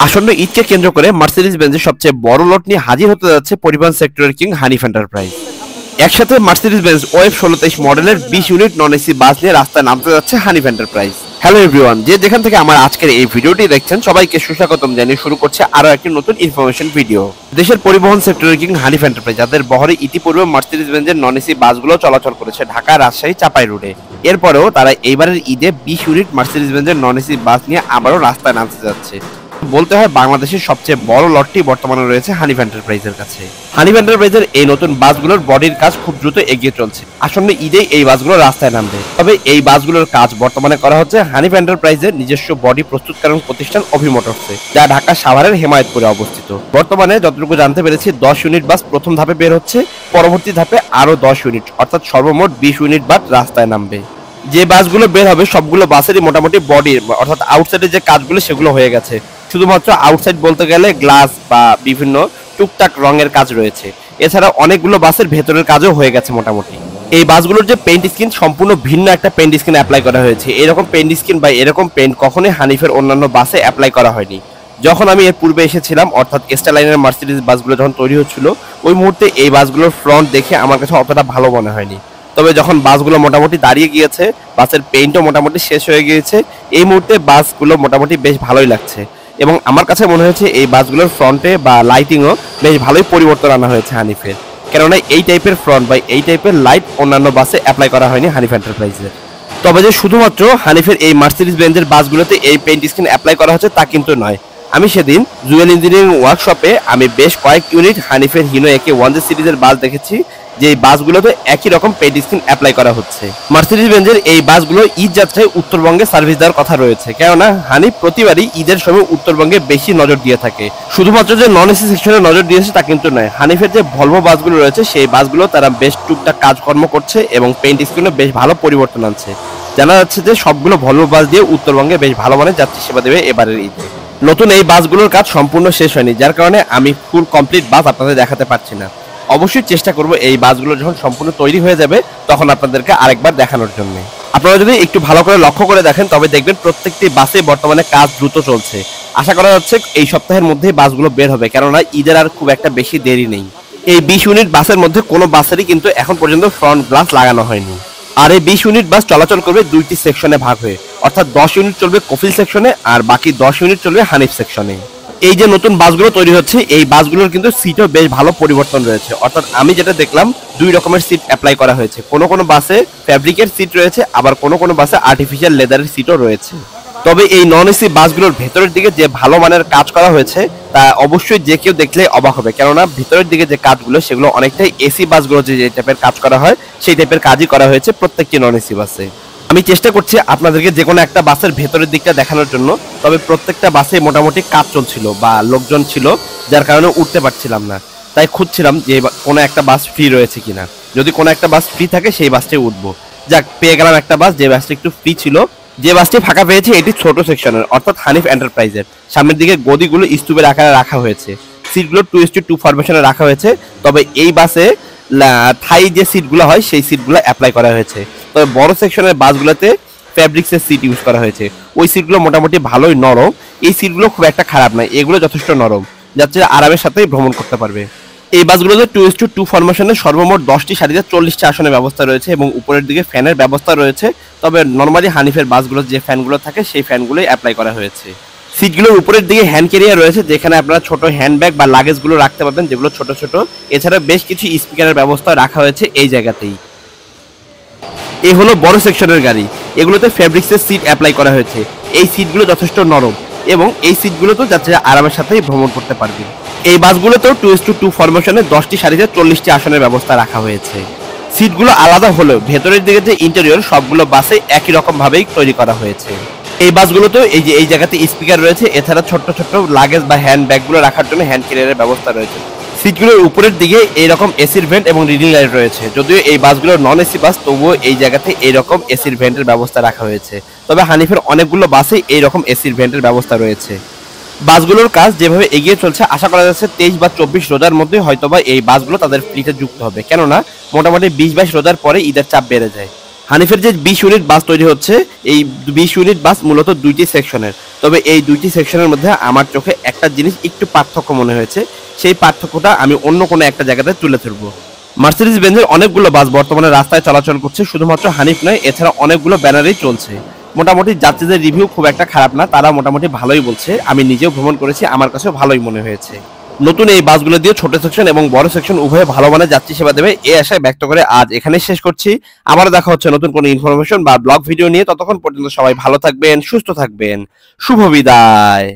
আসন্ন ঈদকে কেন্দ্র করে মার্সিডিজ বেঞ্জের সবচেয়ে বড় লট নিয়ে হাজির হতে যাচ্ছে পরিবহন সেক্টরের কিং হানিফ এন্টারপ্রাইজ। একসাথে মার্সিডিজ বেঞ্জ ওয়েব 1623 মডেলের 20 ইউনিট নন এসি বাস নিয়ে রাস্তায় নামতে যাচ্ছে হানিফ এন্টারপ্রাইজ। হ্যালো এভরিওয়ান, যে যেখান থেকে আমার আজকের এই ভিডিওটি দেখছেন সবাইকে সুস্বাগতম জানিয়ে শুরু করছে আরো একটি নতুন ইনফরমেশন ভিডিও। দেশের পরিবহন সেক্টরের কিং হানিফ এন্টারপ্রাইজ যাদের বহরে ইতিপূর্বে মার্সিডিজ বেঞ্জের নন এসি বাসগুলো চলাচল করেছে ঢাকা, রাজশাহী, চাপাই রোডে। এরপরেও তারা এইবারের ঈদে 20 ইউনিট মার্সিডিজ বেঞ্জের নন এসি বাস নিয়ে আবারও রাস্তায় নামতে যাচ্ছে। বলতে হয় বাংলাদেশের সবচেয়ে বড় লটটি বর্তমানে রয়েছে হানিফ এন্টারপ্রাইজের কাছে। হানিফ এন্টারপ্রাইজের এই নতুন বাসগুলোর বডির কাজ খুব দ্রুত এগিয়ে চলছে। আসন্ন ঈদে এই বাসগুলো রাস্তায় নামবে। তবে এই বাসগুলোর কাজ বর্তমানে করা হচ্ছে হানিফ এন্টারপ্রাইজের নিজস্ব বডি প্রস্তুতকারক প্রতিষ্ঠান অভিমোটরসে, যা ঢাকা সাভারের হেমায়েতপুরে অবস্থিত। বর্তমানে যতটুকু জানতে পেরেছি 10 ইউনিট বাস প্রথম ধাপে বের হচ্ছে, পরবর্তী ধাপে আরো 10 ইউনিট অর্থাৎ সর্বমোট 20 ইউনিট বাস রাস্তায় নামবে। যে বাসগুলো বের হবে সবগুলো বাসেরই মোটামুটি বডি অর্থাৎ আউটসাইডের যে কাজগুলো সেগুলো হয়ে গেছে। শুধুমাত্র আউটসাইড বলতে গেলে গ্লাস বা বিভিন্ন টুকটাক রঙের কাজ রয়েছে। এছাড়া অনেকগুলো বাসের ভেতরের কাজও হয়ে গেছে মোটামুটি। এই বাসগুলোর যে পেইন্ট স্কিন সম্পূর্ণ ভিন্ন একটা পেইন্ট স্কিন অ্যাপ্লাই করা হয়েছে। এরকম পেইন্ট স্কিন বা এরকম পেইন্ট কখনোই হানিফের অন্যান্য বাসে অ্যাপ্লাই করা হয়নি। যখন আমি এর পূর্বে এসেছিলাম অর্থাৎ স্টার লাইনের মার্সিডিজ বাসগুলো যখন তৈরি হচ্ছিল, ওই মুহূর্তে এই বাসগুলোর ফ্রন্ট দেখে আমার কাছে অতটা ভালো মনে হয়নি। তবে যখন বাসগুলো মোটামুটি দাঁড়িয়ে গিয়েছে, বাসের পেইন্টও মোটামুটি শেষ হয়ে গিয়েছে, এই মুহূর্তে বাসগুলো মোটামুটি বেশ ভালোই লাগছে। এবং আমার কাছে মনে হয়েছে এই বাসগুলোর ফ্রন্টে বা লাইটিংও বেশ ভালোই পরিবর্তন আনা হয়েছে হানিফের। কেননা এই টাইপের ফ্রন্ট বা এই টাইপের লাইট অন্যান্য বাসে অ্যাপ্লাই করা হয়নি হানিফ এন্টারপ্রাইজের। তবে যে শুধুমাত্র হানিফের এই মার্সিডিজ বেঞ্জের বাসগুলোতে এই পেইন্ট স্কিন অ্যাপ্লাই করা হচ্ছে তা কিন্তু নয়। আমি সেদিন জুয়েল ইঞ্জিনিয়ারিং ওয়ার্কশপে আমি বেশ কয়েক ইউনিট হানিফের হিনো একে 1 সিরিজের বাস দেখেছি, যে এই বাসগুলোতে একই রকম পেইন্ট স্কিন অ্যাপ্লাই করা হচ্ছে। মার্সিডিজ বেঞ্জের এই বাসগুলো ঈদ যাত্রায় উত্তরবঙ্গে সার্ভিস দেওয়ার কথা রয়েছে, কেননা হানিফ প্রতিবারই ঈদের সময় উত্তরবঙ্গে বেশি নজর দিয়ে থাকে। শুধুমাত্র যে নন এসি সেকশনে নজর দিয়েছে তা কিন্তু নয়, হানিফের যে ভলভো বাসগুলো রয়েছে সেই বাসগুলো তারা বেশ টুকটাক কাজকর্ম করছে এবং পেইন্ট স্কিনে বেশ ভালো পরিবর্তন আনছে। জানা যাচ্ছে যে সবগুলো ভলভো বাস দিয়ে উত্তরবঙ্গে বেশ ভালো মানের যাত্রী সেবা দেবে এবারের ঈদে। নতুন এই বাসগুলোর কাজ সম্পূর্ণ শেষ হয়নি, যার কারণে আমি ফুল কমপ্লিট বাস আপনাদের দেখাতে পারছি না। অবশ্যই চেষ্টা করব এই বাসগুলো যখন সম্পূর্ণ তৈরি হয়ে যাবে তখন আপনাদেরকে আরেকবার দেখানোর জন্য। আপনারা যদি একটু ভালো করে লক্ষ্য করে দেখেন তবে দেখবেন প্রত্যেকটি বাসে বর্তমানে কাজ দ্রুত চলছে। আশা করা যাচ্ছে এই সপ্তাহের মধ্যেই বাসগুলো বের হবে, কেননা ঈদের আর খুব একটা বেশি দেরি নেই। এই 20 ইউনিট বাসের মধ্যে কোনো বাসেরই কিন্তু এখন পর্যন্ত ফ্রন্ট গ্লাস লাগানো হয়নি। আর এই 20 ইউনিট বাস চলাচল করবে দুইটি সেকশনে ভাগ হয়ে, অর্থাৎ 10 ইউনিট চলবে কফিল সেকশনে আর বাকি 10 ইউনিট চলবে হানিফ সেকশনে। এই যে নতুন বাসগুলো তৈরি হচ্ছে এই বাসগুলোর কিন্তু সিটও বেশ ভালো পরিবর্তন রয়েছে, অর্থাৎ আমি যেটা দেখলাম 2 রকমের সিট অ্যাপ্লাই করা হয়েছে। কোনো কোনো বাসে ফ্যাব্রিকের সিট রয়েছে, আবার কোনো কোনো বাসে আর্টিফিশিয়াল লেদারের সিটও রয়েছে। তবে এই নন এসি বাসগুলোর ভেতরের দিকে যে ভালো মানের কাজ করা হয়েছে তা অবশ্যই যে কেউ দেখলে অবাক হবে, কেননা ভিতরের দিকে যে কাজগুলো সেগুলো অনেকটাই এসি বাসগুলো যে টাইপের কাজ করা হয় সেই টাইপের কাজই করা হয়েছে প্রত্যেকটি নন এসি বাসে। আমি চেষ্টা করছি আপনাদেরকে যে কোনো একটা বাসের ভেতরের দিকটা দেখানোর জন্য, তবে প্রত্যেকটা বাসে মোটামুটি কাজ চলছিল বা লোকজন ছিল, যার কারণে উঠতে পারছিলাম না। তাই খুঁজছিলাম যে কোনো একটা বাস ফ্রি রয়েছে কিনা, যদি কোনো একটা বাস ফ্রি থাকে সেই বাসটাই উঠবো। যাক, পেয়ে গেলাম একটা বাস, যে বাসটা একটু ফ্রি ছিল। যে বাসটি ফাঁকা পেয়েছি এটি ছোট সেকশনের অর্থাৎ হানিফ এন্টারপ্রাইজের। সামনের দিকে গদিগুলো স্তূপের আকারে রাখা হয়েছে, সিটগুলো 2:2 ফরমেশনে রাখা হয়েছে। তবে এই বাসে থাই যে সিটগুলো হয় সেই সিটগুলো অ্যাপ্লাই করা হয়েছে। তবে বড় সেকশনের বাসগুলোতে ফ্যাব্রিক্সের সিট ইউজ করা হয়েছে। ওই সিটগুলো মোটামুটি ভালোই নরম, এই সিটগুলো খুব একটা খারাপ নয়, এগুলো যথেষ্ট নরম, যাত্রীরা আরামের সাথেই ভ্রমণ করতে পারবে। এই বাসগুলোতে 2:2 ফরমেশনে সর্বমোট 10টি সারিতে 40টি আসনের ব্যবস্থা রয়েছে এবং উপরের দিকে ফ্যানের ব্যবস্থা রয়েছে। তবে নর্মালি হানিফের বাসগুলো যে ফ্যানগুলো থাকে সেই ফ্যানগুলোই অ্যাপ্লাই করা হয়েছে। সিটগুলোর উপরের দিকে হ্যান্ড ক্যারিয়ার রয়েছে, যেখানে আপনারা ছোট হ্যান্ডব্যাগ বা লাগেজগুলো রাখতে পারবেন, যেগুলো ছোট ছোট। এছাড়া বেশ কিছু স্পিকারের ব্যবস্থা রাখা হয়েছে এই জায়গাতেই। এই হলো বড় সেকশনের গাড়ি, এগুলোতে ফ্যাব্রিক্সের সিট অ্যাপ্লাই করা হয়েছে। এই সিটগুলো যথেষ্ট নরম এবং এই সিটগুলোতেও যাত্রীরা আরামের সাথেই ভ্রমণ করতে পারবে। এই বাসগুলোতেও 2:2 ফরমেশনে 10টি সারিতে 40টি আসনের ব্যবস্থা রাখা হয়েছে। সিটগুলো আলাদা হলেও ভেতরের দিকে যে ইন্টেরিয়র সবগুলো বাসে একই রকম ভাবেই তৈরি করা হয়েছে। এই বাসগুলোতেও এই যে এই জায়গাতে স্পিকার রয়েছে, এছাড়া ছোট্ট ছোট্ট লাগেজ বা হ্যান্ড ব্যাগগুলো রাখার জন্য হ্যান্ড ক্যারিয়ারের ব্যবস্থা রয়েছে। সিটগুলোর উপরের দিকে এইরকম এসির ভেন্ট এবং রিডিং লাইট রয়েছে। যদিও এই বাসগুলো নন এসি বাস, তবুও এই জায়গাতে এইরকম এসির ভেন্টের ব্যবস্থা রাখা হয়েছে। তবে হানিফের অনেকগুলো বাসে এইরকম এসির ভেন্টের ব্যবস্থা রয়েছে। বাসগুলোর কাজ যেভাবে এগিয়ে চলছে আশা করা যাচ্ছে 23 বা 24 রোজার মধ্যে হয়তোবা এই বাসগুলো তাদের ফ্লিটে যুক্ত হবে, কেননা মোটামুটি 20-22 রোজার পরে ঈদের চাপ বেড়ে যায়। হানিফের যে 20 ইউনিট বাস তৈরি হচ্ছে, এই 20 ইউনিট বাস মূলত দুইটি সেকশনের। তবে এই দুইটি সেকশনের মধ্যে আমার চোখে একটা জিনিস একটু পার্থক্য মনে হয়েছে, সেই পার্থক্যটা আমি অন্য কোনো একটা জায়গাতে তুলে ধরবো। মার্সিডিজ বেঞ্জের অনেকগুলো বাস বর্তমানে রাস্তায় চলাচল করছে, শুধুমাত্র হানিফ নয়, এছাড়া অনেকগুলো ব্যানারেই চলছে। মোটামুটি যাত্রীদের রিভিউ খুব একটা খারাপ না, তারা মোটামুটি ভালোই বলছে। আমি নিজেও ভ্রমণ করেছি, আমার কাছেও ভালোই মনে হয়েছে। নতুন এই বাসগুলো দিয়ে ছোট সেকশন এবং বড় সেকশন উভয়ে ভালো মানের যাত্রী সেবা দেবে, এই আশায় ব্যক্ত করে আজ এখানে শেষ করছি। আবারও দেখা হচ্ছে নতুন কোনো ইনফরমেশন বা ব্লগ ভিডিও নিয়ে। ততক্ষণ পর্যন্ত সবাই ভালো থাকবেন, সুস্থ থাকবেন। শুভ বিদায়।